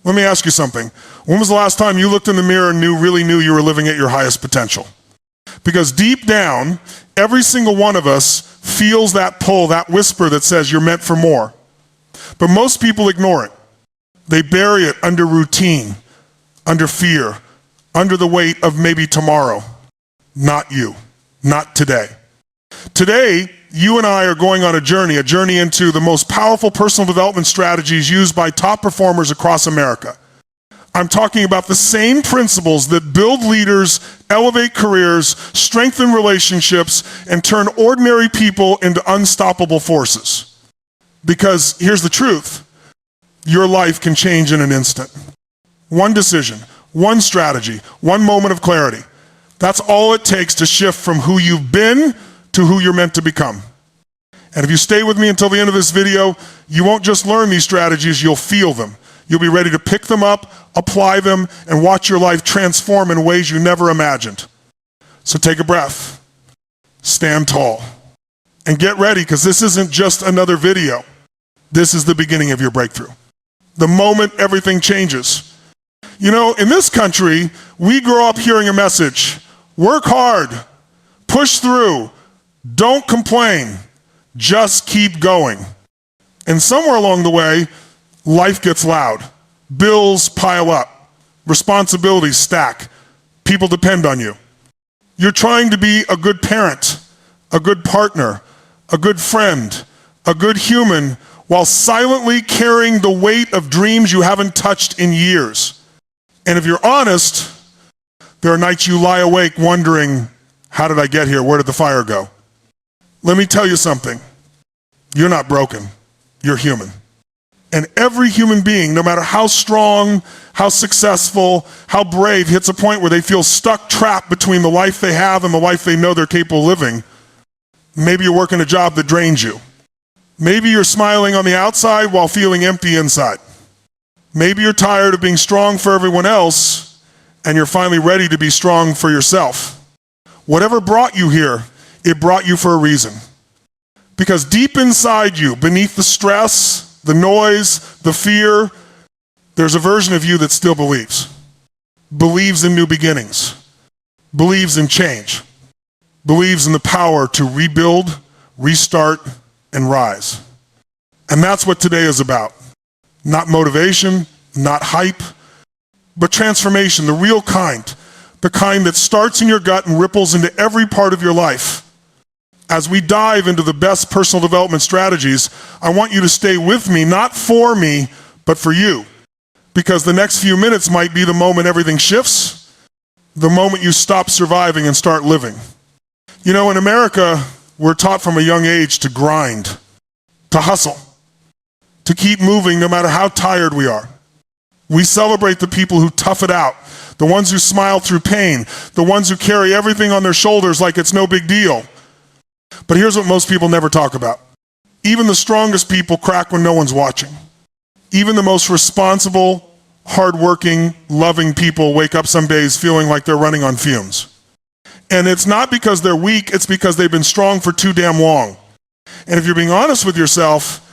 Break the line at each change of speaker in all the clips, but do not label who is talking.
Let me ask you something. When was the last time you looked in the mirror and really knew you were living at your highest potential? Because deep down, every single one of us feels that pull, that whisper that says you're meant for more. But most people ignore it. They bury it under routine, under fear, under the weight of maybe tomorrow. Not you, not today. Today, you and I are going on a journey into the most powerful personal development strategies used by top performers across America. I'm talking about the same principles that build leaders, elevate careers, strengthen relationships, and turn ordinary people into unstoppable forces. Because here's the truth. Your life can change in an instant. One decision, one strategy, one moment of clarity. That's all it takes to shift from who you've been to who you're meant to become. And if you stay with me until the end of this video, you won't just learn these strategies, you'll feel them. You'll be ready to pick them up, apply them, and watch your life transform in ways you never imagined. So take a breath, stand tall, and get ready, because this isn't just another video. This is the beginning of your breakthrough. The moment everything changes. You know, in this country, we grow up hearing a message: work hard, push through, don't complain, just keep going. And somewhere along the way, life gets loud. Bills pile up. Responsibilities stack. People depend on you. You're trying to be a good parent, a good partner, a good friend, a good human, while silently carrying the weight of dreams you haven't touched in years. And if you're honest, there are nights you lie awake wondering, how did I get here? Where did the fire go? Let me tell you something. You're not broken. You're human. And every human being, no matter how strong, how successful, how brave, hits a point where they feel stuck, trapped between the life they have and the life they know they're capable of living. Maybe you're working a job that drains you. Maybe you're smiling on the outside while feeling empty inside. Maybe you're tired of being strong for everyone else and you're finally ready to be strong for yourself. Whatever brought you here, it brought you for a reason. Because deep inside you, beneath the stress, the noise, the fear, there's a version of you that still believes. Believes in new beginnings. Believes in change. Believes in the power to rebuild, restart, and rise. And that's what today is about. Not motivation, not hype, but transformation, the real kind. The kind that starts in your gut and ripples into every part of your life. As we dive into the best personal development strategies, I want you to stay with me, not for me, but for you. Because the next few minutes might be the moment everything shifts, the moment you stop surviving and start living. You know, in America, we're taught from a young age to grind, to hustle, to keep moving no matter how tired we are. We celebrate the people who tough it out, the ones who smile through pain, the ones who carry everything on their shoulders like it's no big deal. But here's what most people never talk about. Even the strongest people crack when no one's watching. Even the most responsible, hardworking, loving people wake up some days feeling like they're running on fumes. And it's not because they're weak, it's because they've been strong for too damn long. And if you're being honest with yourself,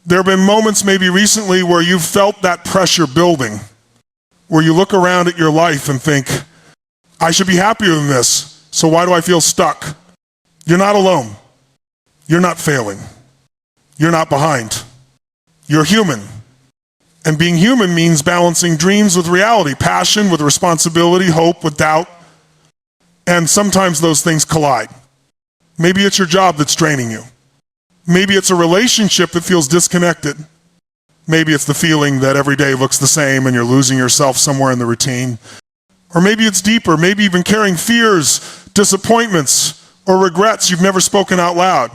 there have been moments maybe recently where you've felt that pressure building, where you look around at your life and think, I should be happier than this, so why do I feel stuck? You're not alone. You're not failing. You're not behind. You're human. And being human means balancing dreams with reality, passion with responsibility, hope with doubt. And sometimes those things collide. Maybe it's your job that's draining you. Maybe it's a relationship that feels disconnected. Maybe it's the feeling that every day looks the same and you're losing yourself somewhere in the routine. Or maybe it's deeper, maybe even carrying fears, disappointments, or regrets you've never spoken out loud.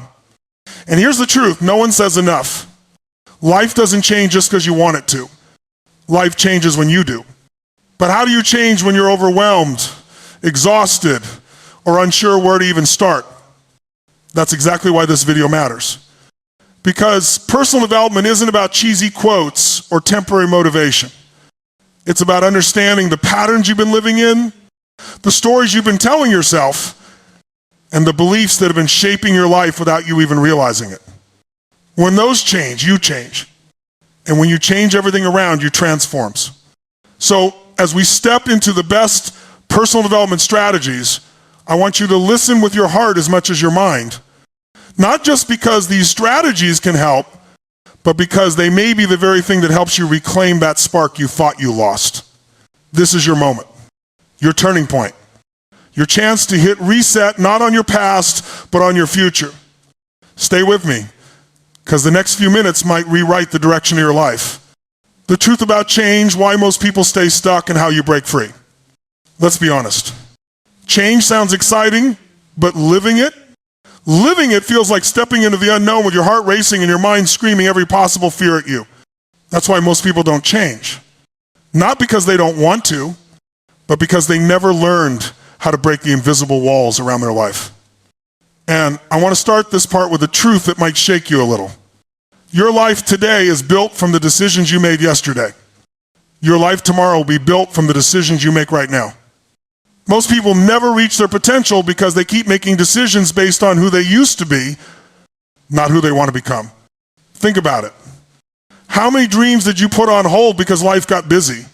And here's the truth, no one says enough. Life doesn't change just because you want it to. Life changes when you do. But how do you change when you're overwhelmed, exhausted, or unsure where to even start? That's exactly why this video matters. Because personal development isn't about cheesy quotes or temporary motivation. It's about understanding the patterns you've been living in, the stories you've been telling yourself, and the beliefs that have been shaping your life without you even realizing it. When those change, you change. And when you change everything around you, transforms. So as we step into the best personal development strategies, I want you to listen with your heart as much as your mind. Not just because these strategies can help, but because they may be the very thing that helps you reclaim that spark you thought you lost. This is your moment, your turning point, your chance to hit reset, not on your past, but on your future. Stay with me, because the next few minutes might rewrite the direction of your life. The truth about change, why most people stay stuck, and how you break free. Let's be honest. Change sounds exciting, but living it feels like stepping into the unknown with your heart racing and your mind screaming every possible fear at you. That's why most people don't change. Not because they don't want to, but because they never learned how to break the invisible walls around their life. And I want to start this part with a truth that might shake you a little. Your life today is built from the decisions you made yesterday. Your life tomorrow will be built from the decisions you make right now. Most people never reach their potential because they keep making decisions based on who they used to be, not who they want to become. Think about it. How many dreams did you put on hold because life got busy?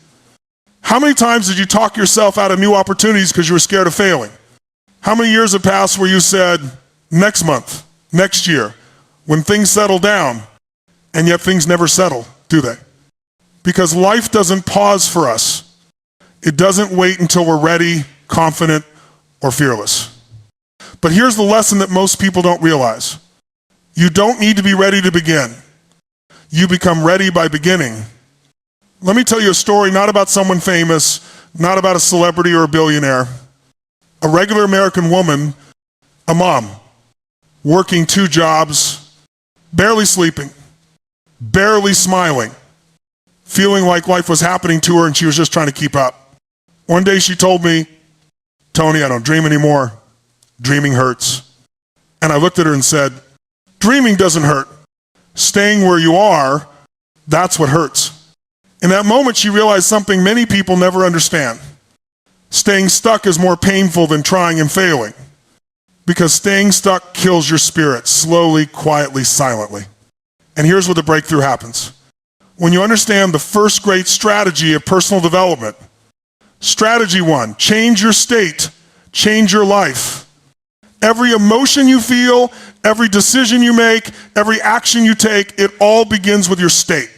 How many times did you talk yourself out of new opportunities because you were scared of failing? How many years have passed where you said, next month, next year, when things settle down, and yet things never settle, do they? Because life doesn't pause for us. It doesn't wait until we're ready, confident, or fearless. But here's the lesson that most people don't realize. You don't need to be ready to begin. You become ready by beginning. Let me tell you a story not about someone famous, not about a celebrity or a billionaire. A regular American woman, a mom, working 2 jobs, barely sleeping, barely smiling, feeling like life was happening to her and she was just trying to keep up. One day she told me, Tony, I don't dream anymore. Dreaming hurts. And I looked at her and said, dreaming doesn't hurt. Staying where you are, that's what hurts. In that moment, she realized something many people never understand. Staying stuck is more painful than trying and failing. Because staying stuck kills your spirit, slowly, quietly, silently. And here's where the breakthrough happens. When you understand the first great strategy of personal development, strategy 1, change your state, change your life. Every emotion you feel, every decision you make, every action you take, it all begins with your state.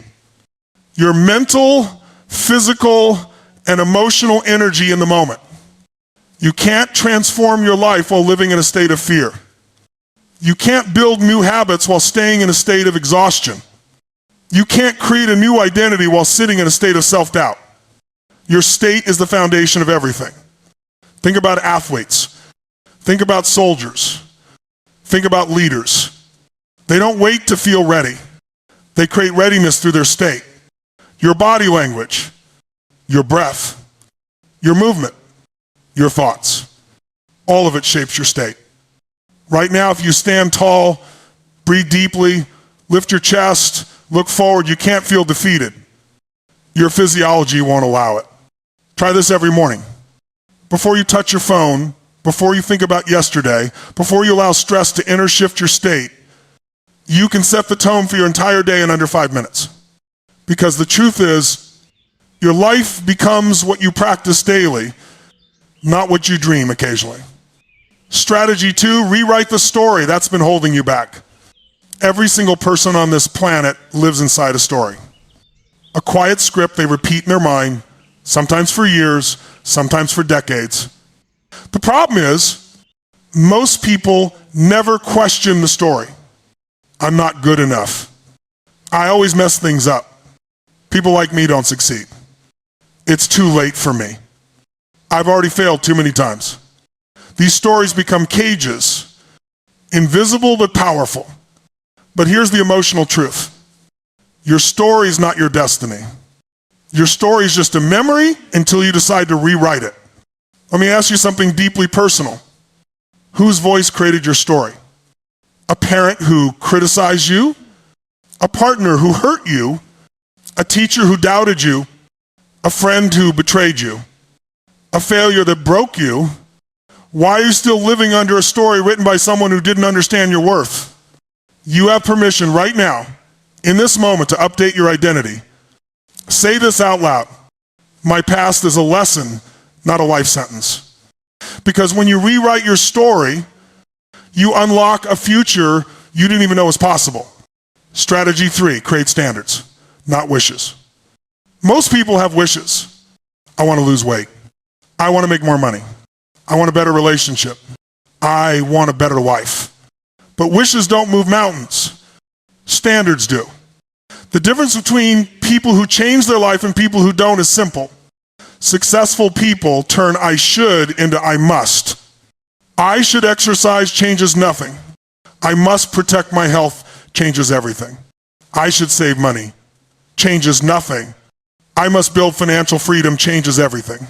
Your mental, physical, and emotional energy in the moment. You can't transform your life while living in a state of fear. You can't build new habits while staying in a state of exhaustion. You can't create a new identity while sitting in a state of self-doubt. Your state is the foundation of everything. Think about athletes. Think about soldiers. Think about leaders. They don't wait to feel ready. They create readiness through their state. Your body language, your breath, your movement, your thoughts. All of it shapes your state. Right now, if you stand tall, breathe deeply, lift your chest, look forward, you can't feel defeated. Your physiology won't allow it. Try this every morning. Before you touch your phone, before you think about yesterday, before you allow stress to inner shift your state, you can set the tone for your entire day in under 5 minutes. Because the truth is, your life becomes what you practice daily, not what you dream occasionally. Strategy 2, rewrite the story that's been holding you back. Every single person on this planet lives inside a story. A quiet script they repeat in their mind, sometimes for years, sometimes for decades. The problem is, most people never question the story. I'm not good enough. I always mess things up. People like me don't succeed. It's too late for me. I've already failed too many times. These stories become cages, invisible but powerful. But here's the emotional truth. Your story is not your destiny. Your story is just a memory until you decide to rewrite it. Let me ask you something deeply personal. Whose voice created your story? A parent who criticized you? A partner who hurt you? A teacher who doubted you? A friend who betrayed you? A failure that broke you? Why are you still living under a story written by someone who didn't understand your worth? You have permission right now in this moment to update your identity, say this out loud. My past is a lesson, not a life sentence. Because when you rewrite your story, you unlock a future you didn't even know was possible. Strategy 3, create standards, not wishes. Most people have wishes. I want to lose weight. I want to make more money. I want a better relationship. I want a better life. But wishes don't move mountains. Standards do. The difference between people who change their life and people who don't is simple. Successful people turn I should into I must. I should exercise changes nothing. I must protect my health changes everything. I should save money changes nothing. I must build financial freedom changes everything.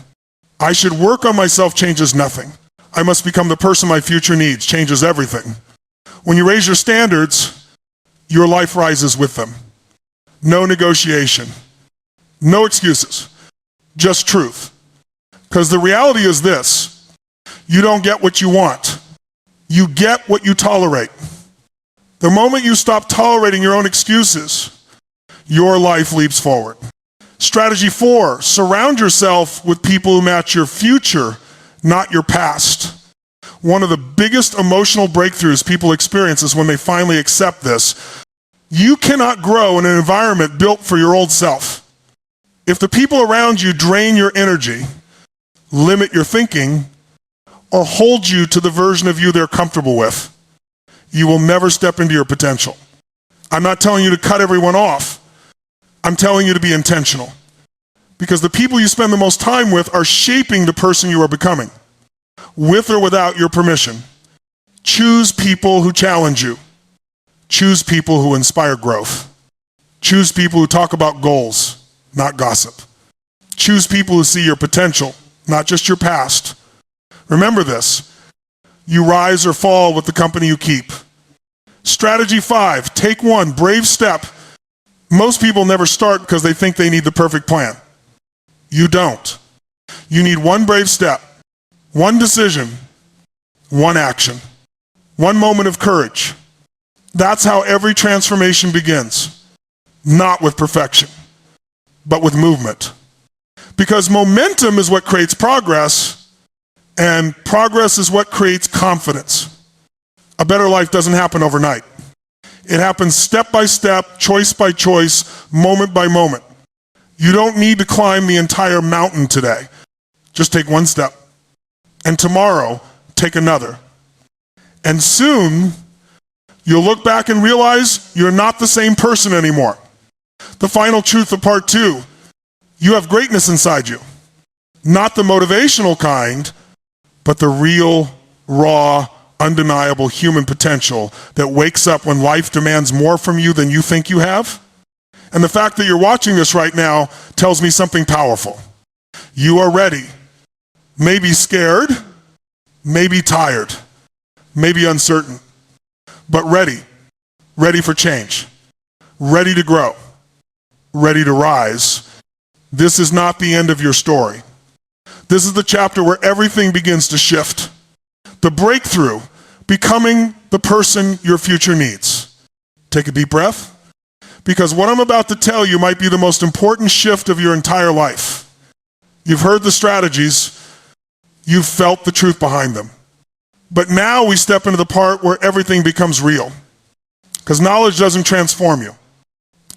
I should work on myself changes nothing. I must become the person my future needs changes everything. When you raise your standards, your life rises with them. No negotiation. No excuses. Just truth. Because the reality is this: you don't get what you want. You get what you tolerate. The moment you stop tolerating your own excuses, your life leaps forward. Strategy 4, surround yourself with people who match your future, not your past. One of the biggest emotional breakthroughs people experience is when they finally accept this. You cannot grow in an environment built for your old self. If the people around you drain your energy, limit your thinking, or hold you to the version of you they're comfortable with, you will never step into your potential. I'm not telling you to cut everyone off. I'm telling you to be intentional. Because the people you spend the most time with are shaping the person you are becoming, with or without your permission. Choose people who challenge you. Choose people who inspire growth. Choose people who talk about goals, not gossip. Choose people who see your potential, not just your past. Remember this: you rise or fall with the company you keep. Strategy 5, take one brave step. Most people never start because they think they need the perfect plan. You don't. You need one brave step, one decision, one action, one moment of courage. That's how every transformation begins. Not with perfection, but with movement. Because momentum is what creates progress, and progress is what creates confidence. A better life doesn't happen overnight. It happens step by step, choice by choice, moment by moment. You don't need to climb the entire mountain today. Just take one step. And tomorrow, take another. And soon, you'll look back and realize you're not the same person anymore. The final truth of part 2, you have greatness inside you. Not the motivational kind, but the real, raw, undeniable human potential that wakes up when life demands more from you than you think you have. And the fact that you're watching this right now tells me something powerful. You are ready. Maybe scared, maybe tired, maybe uncertain, but ready. Ready for change. Ready to grow. Ready to rise. This is not the end of your story. This is the chapter where everything begins to shift. The breakthrough, becoming the person your future needs. Take a deep breath, because what I'm about to tell you might be the most important shift of your entire life. You've heard the strategies, you've felt the truth behind them. But now we step into the part where everything becomes real. Because knowledge doesn't transform you.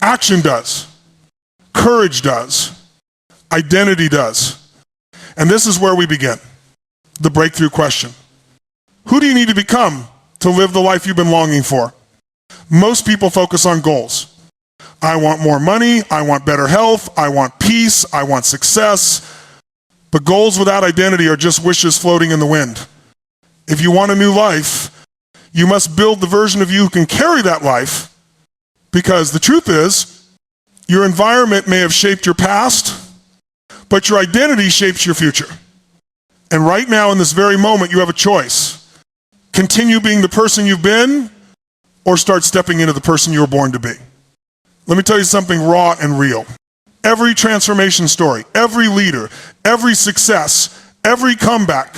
Action does. Courage does. Identity does. And this is where we begin. The breakthrough question. Who do you need to become to live the life you've been longing for? Most people focus on goals. I want more money, I want better health, I want peace, I want success. But goals without identity are just wishes floating in the wind. If you want a new life, you must build the version of you who can carry that life, because the truth is, your environment may have shaped your past, but your identity shapes your future. And right now, in this very moment, you have a choice. Continue being the person you've been, or start stepping into the person you were born to be. Let me tell you something raw and real. Every transformation story, every leader, every success, every comeback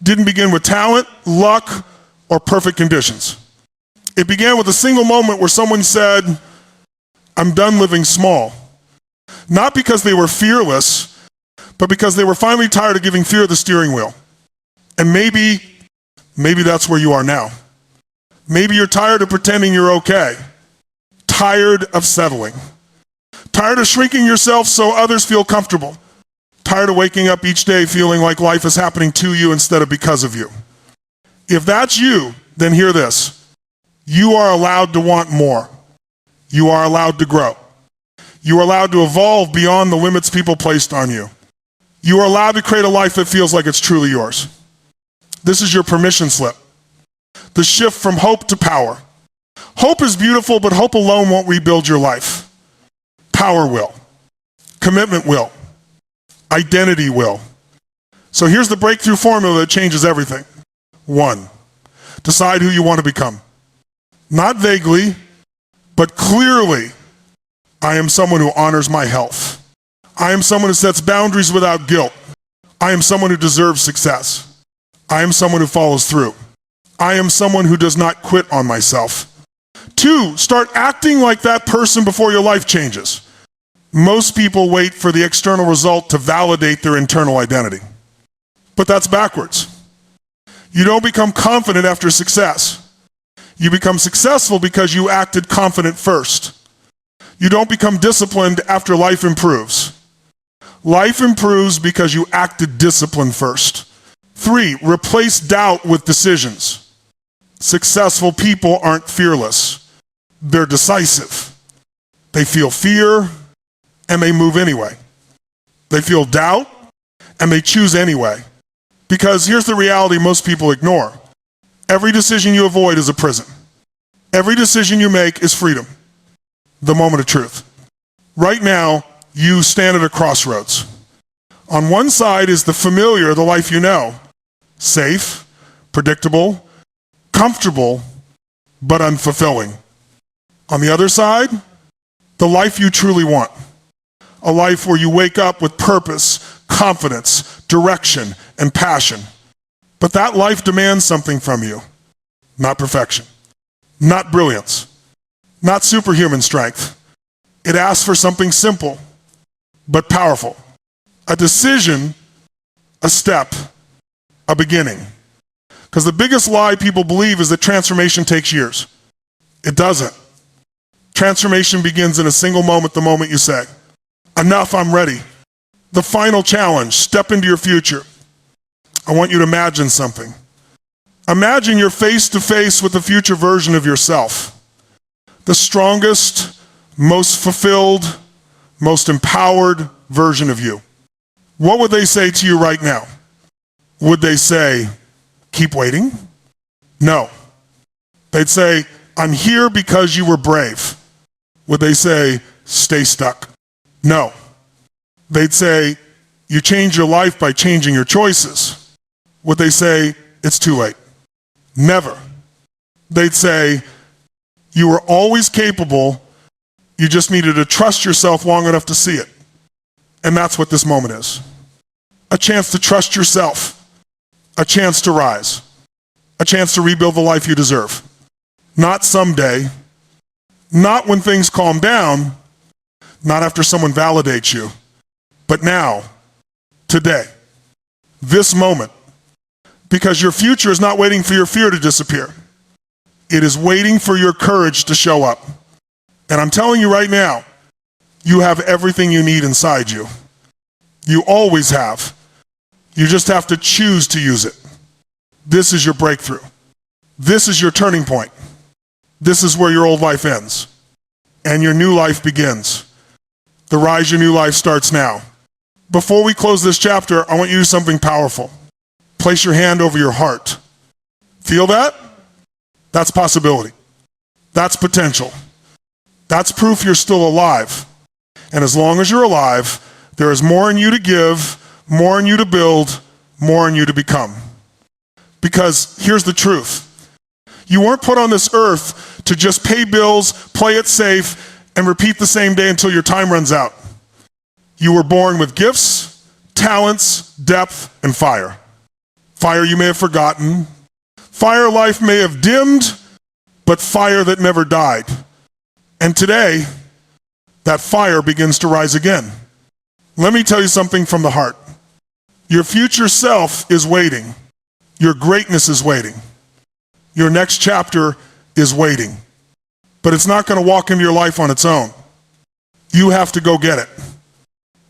didn't begin with talent, luck, or perfect conditions. It began with a single moment where someone said, I'm done living small. Not because they were fearless, but because they were finally tired of giving fear the steering wheel. And maybe that's where you are now. Maybe you're tired of pretending you're okay. Tired of settling. Tired of shrinking yourself so others feel comfortable. Tired of waking up each day feeling like life is happening to you instead of because of you. If that's you, then hear this. You are allowed to want more. You are allowed to grow. You are allowed to evolve beyond the limits people placed on you. You are allowed to create a life that feels like it's truly yours. This is your permission slip. The shift from hope to power. Hope is beautiful, but hope alone won't rebuild your life. Power will. Commitment will. Identity will. So here's the breakthrough formula that changes everything. 1, decide who you want to become. Not vaguely, but clearly. I am someone who honors my health. I am someone who sets boundaries without guilt. I am someone who deserves success. I am someone who follows through. I am someone who does not quit on myself. 2, start acting like that person before your life changes. Most people wait for the external result to validate their internal identity. But that's backwards. You don't become confident after success. You become successful because you acted confident first. You don't become disciplined after life improves. Life improves because you acted disciplined first. 3, replace doubt with decisions. Successful people aren't fearless. They're decisive. They feel fear, and they move anyway. They feel doubt, and they choose anyway. Because here's the reality most people ignore. Every decision you avoid is a prison. Every decision you make is freedom. The moment of truth. Right now, you stand at a crossroads. On one side is the familiar, the life you know. Safe, predictable, comfortable, but unfulfilling. On the other side, the life you truly want. A life where you wake up with purpose, confidence, direction, and passion. But that life demands something from you. Not perfection. Not brilliance. Not superhuman strength. It asks for something simple, but powerful. A decision, a step, a beginning. Because the biggest lie people believe is that transformation takes years. It doesn't. Transformation begins in a single moment, the moment you say, enough, I'm ready. The final challenge, step into your future. I want you to imagine something. Imagine you're face to face with the future version of yourself. The strongest, most fulfilled, most empowered version of you. What would they say to you right now? Would they say, keep waiting? No. They'd say, I'm here because you were brave. Would they say, stay stuck? No. They'd say, you change your life by changing your choices. Would they say, it's too late? Never. They'd say, you were always capable, you just needed to trust yourself long enough to see it. And that's what this moment is. A chance to trust yourself. A chance to rise. A chance to rebuild the life you deserve. Not someday. Not when things calm down. Not after someone validates you. But now. Today. This moment. Because your future is not waiting for your fear to disappear. It is waiting for your courage to show up. And I'm telling you right now, you have everything you need inside you. You always have. You just have to choose to use it. This is your breakthrough. This is your turning point. This is where your old life ends. And your new life begins. The Rise Your New Life starts now. Before we close this chapter, I want you to do something powerful. Place your hand over your heart. Feel that? That's possibility. That's potential. That's proof you're still alive. And as long as you're alive, there is more in you to give, more in you to build, more in you to become. Because here's the truth. You weren't put on this earth to just pay bills, play it safe, and repeat the same day until your time runs out. You were born with gifts, talents, depth, and fire. Fire you may have forgotten. Fire life may have dimmed, but fire that never died. And today, that fire begins to rise again. Let me tell you something from the heart. Your future self is waiting. Your greatness is waiting. Your next chapter is waiting. But it's not going to walk into your life on its own. You have to go get it.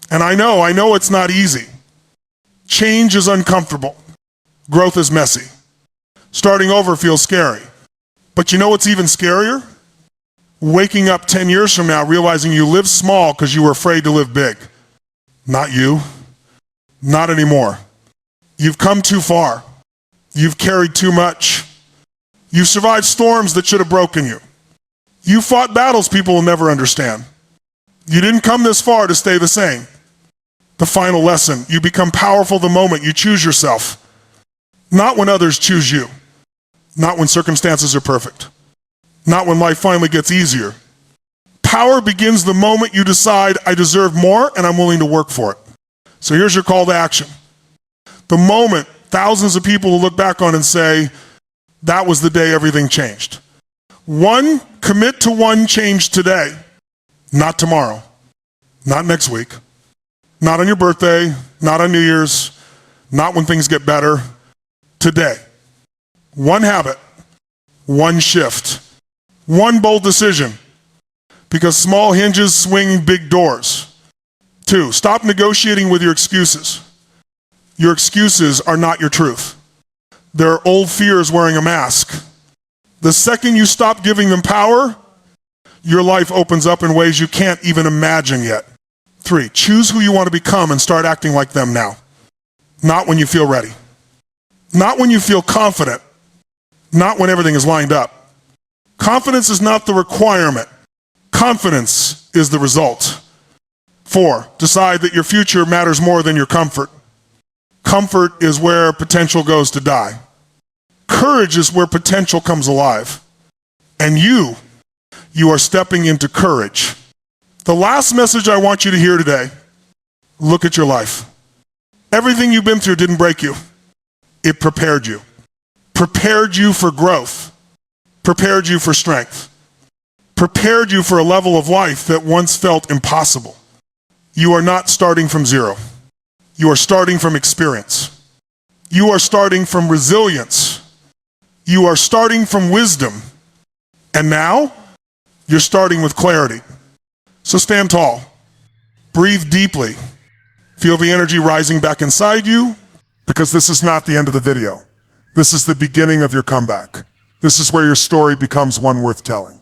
And I know it's not easy. Change is uncomfortable. Growth is messy. Starting over feels scary. But you know what's even scarier? Waking up 10 years from now realizing you lived small because you were afraid to live big. Not you. Not anymore. You've come too far. You've carried too much. You've survived storms that should have broken you. You fought battles people will never understand. You didn't come this far to stay the same. The final lesson, you become powerful the moment you choose yourself. Not when others choose you. Not when circumstances are perfect. Not when life finally gets easier. Power begins the moment you decide, I deserve more and I'm willing to work for it. So here's your call to action. The moment thousands of people will look back on and say, that was the day everything changed. One, commit to one change today, not tomorrow, not next week, not on your birthday, not on New Year's, not when things get better. Today. One habit, one shift, one bold decision, because small hinges swing big doors. 2, stop negotiating with your excuses. Your excuses are not your truth. They're old fears wearing a mask. The second you stop giving them power, your life opens up in ways you can't even imagine yet. 3, choose who you want to become and start acting like them now. Not when you feel ready. Not when you feel confident. Not when everything is lined up. Confidence is not the requirement. Confidence is the result. 4, decide that your future matters more than your comfort. Comfort is where potential goes to die. Courage is where potential comes alive. And you are stepping into courage. The last message I want you to hear today, look at your life. Everything you've been through didn't break you. It prepared you. Prepared you for growth. Prepared you for strength. Prepared you for a level of life that once felt impossible. You are not starting from zero. You are starting from experience. You are starting from resilience. You are starting from wisdom. And now, you're starting with clarity. So stand tall. Breathe deeply. Feel the energy rising back inside you, because this is not the end of the video. This is the beginning of your comeback. This is where your story becomes one worth telling.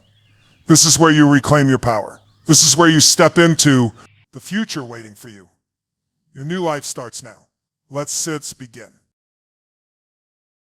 This is where you reclaim your power. This is where you step into the future waiting for you. Your new life starts now. Let's begin.